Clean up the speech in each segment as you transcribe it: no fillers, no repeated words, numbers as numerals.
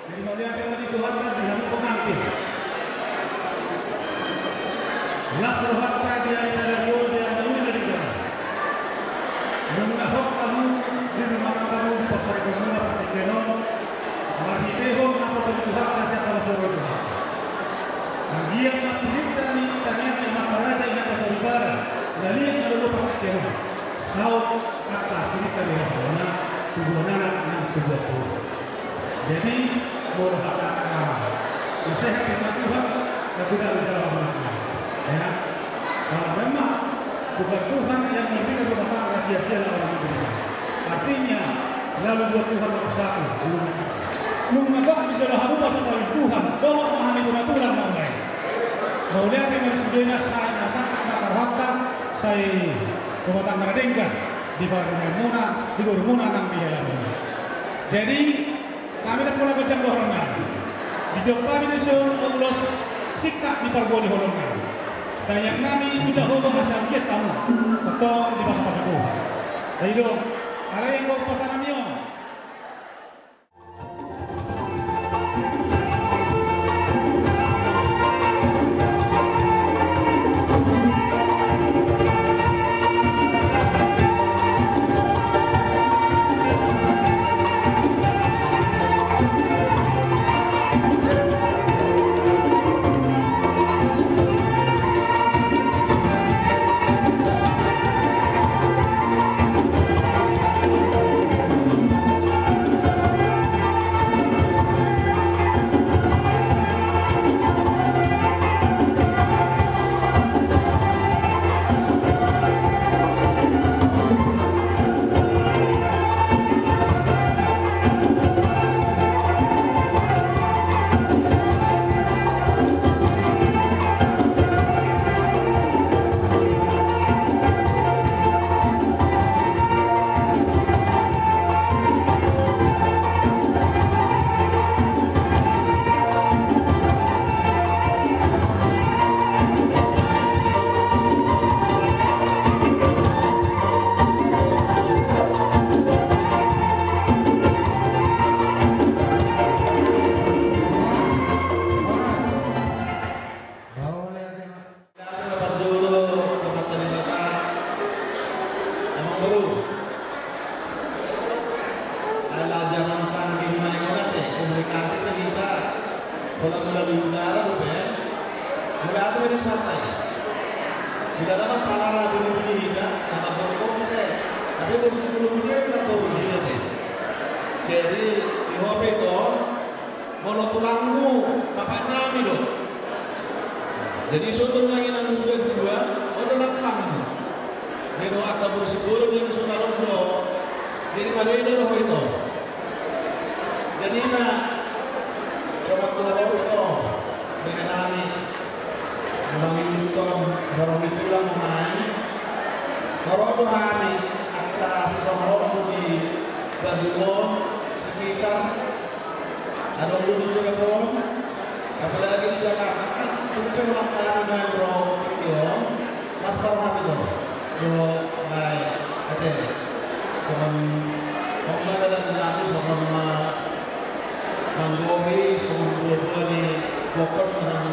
Jadi muliakan di Tuhan dan dihamu pengantin. Las rohata dia sadar dia tahu dari dia. Menahok kamu di rumah kamu di pasar kamu kenon. Mari teho apa Tuhan kasih salah satu. Dia mengakhiri dari tanya yang makaraja yang pasal ibara. Dari yang lalu pakai saud atas ini tadi mana tujuan anak tujuan Tuhan. Jadi boleh katakan nasihat firman Tuhan tidak ada dalam ya. Kalau memang bukan Tuhan yang memberikan rumah tangga sia-sia orang itu. Artinya lalu buat Tuhan bersatu. Mengagak bisa haru pasal Tuhan. Bahwa memahami aturan mamai. Maulia kami disediakan saya masakan bakar waktu saya rumah tangga dengkan di baru muna nang dia ini. Jadi kami tak pula kejam dorongan. Di Jepang ini ulos sikap di pargoni holongan. Dan yang nami kita hubung asal kita tamu. Tetong di pasar-pasar ku. Jadi itu, kalau yang bawa pasar namion. Jadi di HP itu mono tulangmu bapak nami dong. Jadi sumber lagi nang udah kedua, ono nak tulangmu. Jadi akan bersibur yang saudara do. Jadi mari itu doh itu. Jadi nak coba tulangmu itu dengan nami. Bangi itu baru ditulang naik. Baru hari atas seseorang di Badulon kita ada dulu juga dong, apalagi di Jakarta kan kita melakukan dengan bro, master nabi dong, bro, baik, oke, sama orang ada di sama manggohi, sama bro ni pokok dengan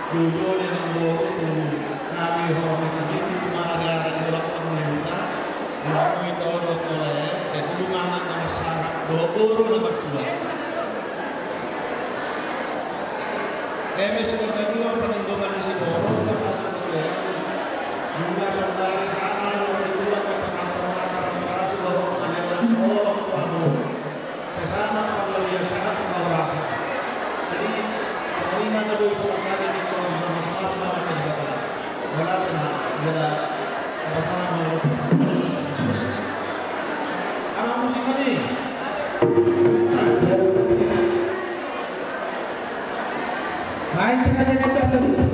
dulu dengan bro itu nabi orang itu cuma hari-hari dilakukan menyuta, dilakukan itu oleh saya dulu anak nomor sangat dobur nomor 2. Kami sudah berdua peninggalan di Sigoro, juga saudara sana berdua ke pesantren para Sigoro adalah orang tuamu. Sesama kalau dia sangat merasa. Jadi ini mana dulu pesantren itu sama-sama kita dapat. Walaupun ada sama-sama. Apa musik tadi? Baik, saya dapat dulu.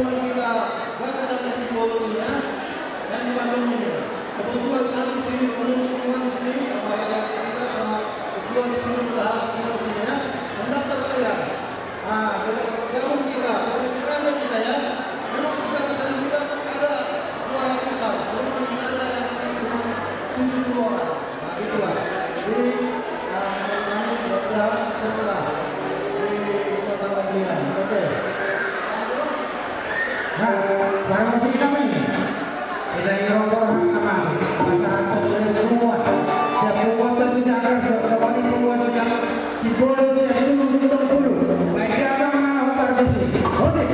kebetulan kita baca dari simbologinya yang di Bandung ini. Kebetulan kami di sini belum semua di sini sama redaksi kita sama ketua di sini sudah semua di sini ya. Mendaftar saya. Nah, gabung kita, ada kita ya. Memang kita kesana juga ada 200-an, cuma ada yang cuma 70 orang. Nah, itulah. Jadi kami sudah sukses di kota Lampung. Oke. Nah, barang kita ini dari rombongan aman, masyarakat Indonesia semua. Siap membuat satu jalan, siap membuat sejak simbol siap dulu. Baik ada mana partisi. Oke.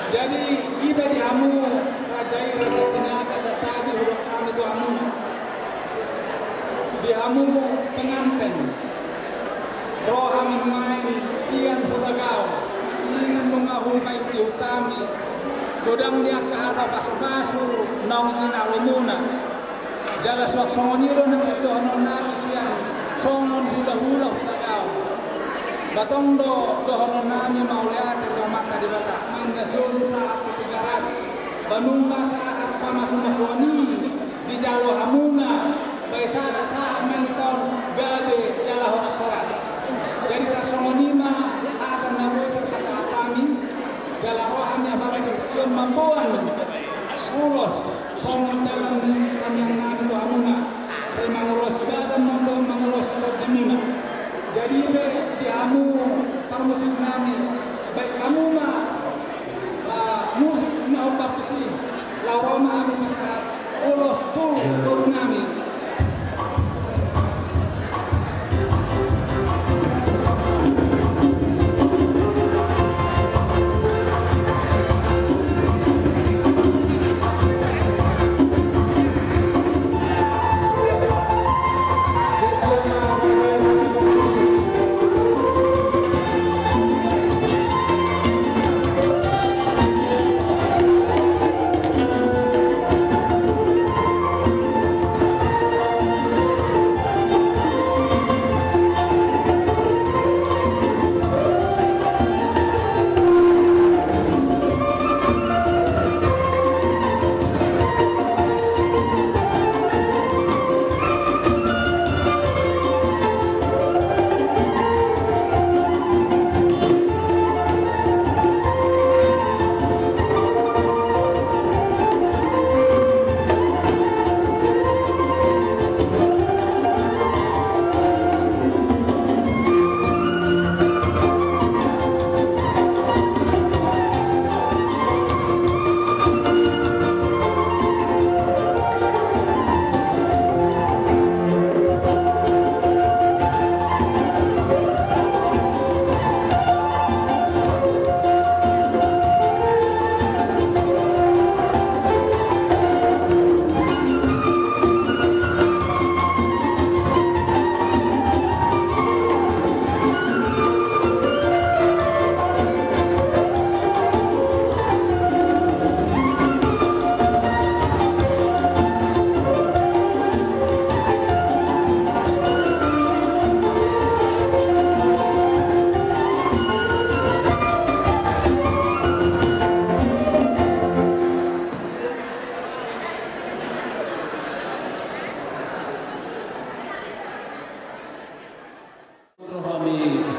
Jadi kita diamu rajai raja senjata serta di huruf kami itu amu diamu pengantin roham main sian puragau ingin mengahulkan itu kami godang dia ke atas pasu-pasu nong cina lumuna jala suak songoniro nang situ honon sian songon hula-hula puragau batong do honon nami mauliat itu mata di bata mangga sulu saat ketigaras banungga saat pamasuk-masukani di jalo hamuna baik saat menton gade jala honas sorat jadi tarsongonima akan nabuti saat kami jala rohamnya para kecil mampuan ulos songon dalam yang nabi itu hamuna saya mangulos badan mangulos hamuna jadi diamu musik nami baik kamu mah musik mau baptisi lauroma kami masyarakat ulos turun nami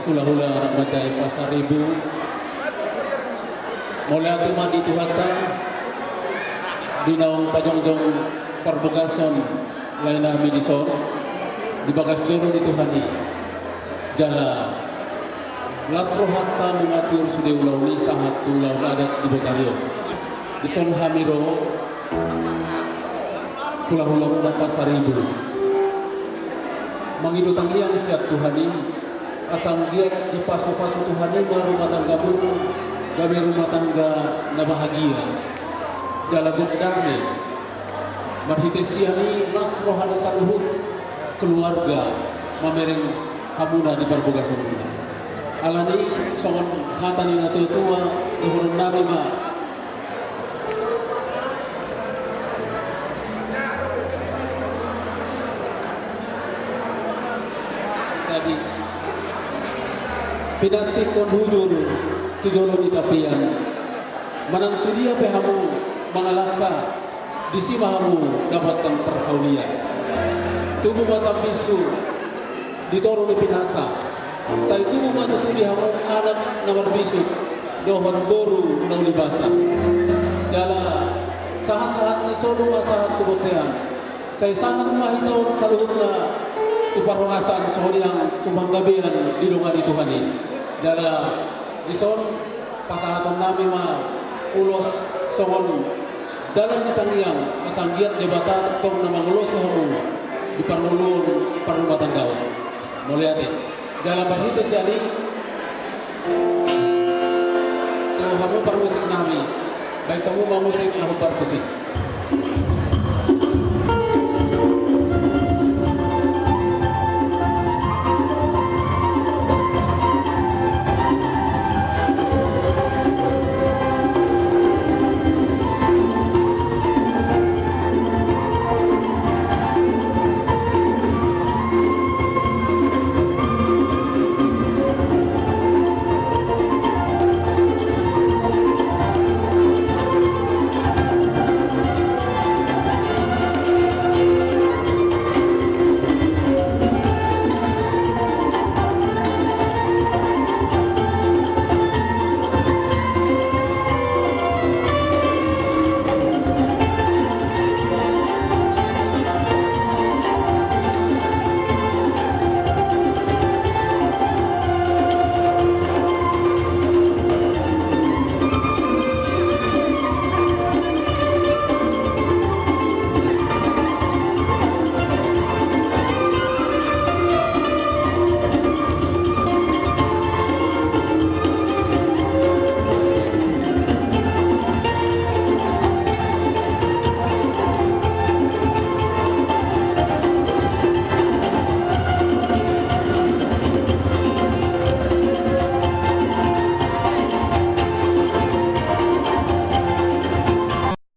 hula-hula macai pasar ribu mulai atu mandi Tuhan ta di naong pajongjong perbugason lain nami di son di bagas dulu di Tuhan ni jala lasro hatta mengatur sudah ulau ni sangat ulau adat di Botario di son hamiro hula-hula muda pasar ribu mengidu tangiang siap Tuhan ini asam giat di pasu-pasu Tuhan ini rumah tangga bulu gawe rumah tangga na bahagia jala gokdame marhitesiani nasrohana saluhut keluarga mamereng hamuna di perbogasan kita alani songon hatani na tua uhurun nabi ma tadi pinanti kon hujur tujuan di tapian menantu dia pehamu mengalahkan di si mahamu dapatkan persaulian tubuh mata bisu ditoro di pinasa saya tubuh mata tu dihamu anak nama bisu dohon boru nau libasa jala sahat-sahat ni solo sahat kubotean saya sangat mahitau saluhutna tuparongasan sohodiang tumanggabian di lungan di Tuhan ini jala ison pasahatan nami ma ulos songon dalam ditangiang asanggiat jabatan tong nama ulos sohong di parlulun parlubatan gaul melihat dalam berhitu siali kamu parmusik nami baik kamu mau musik aku parmusik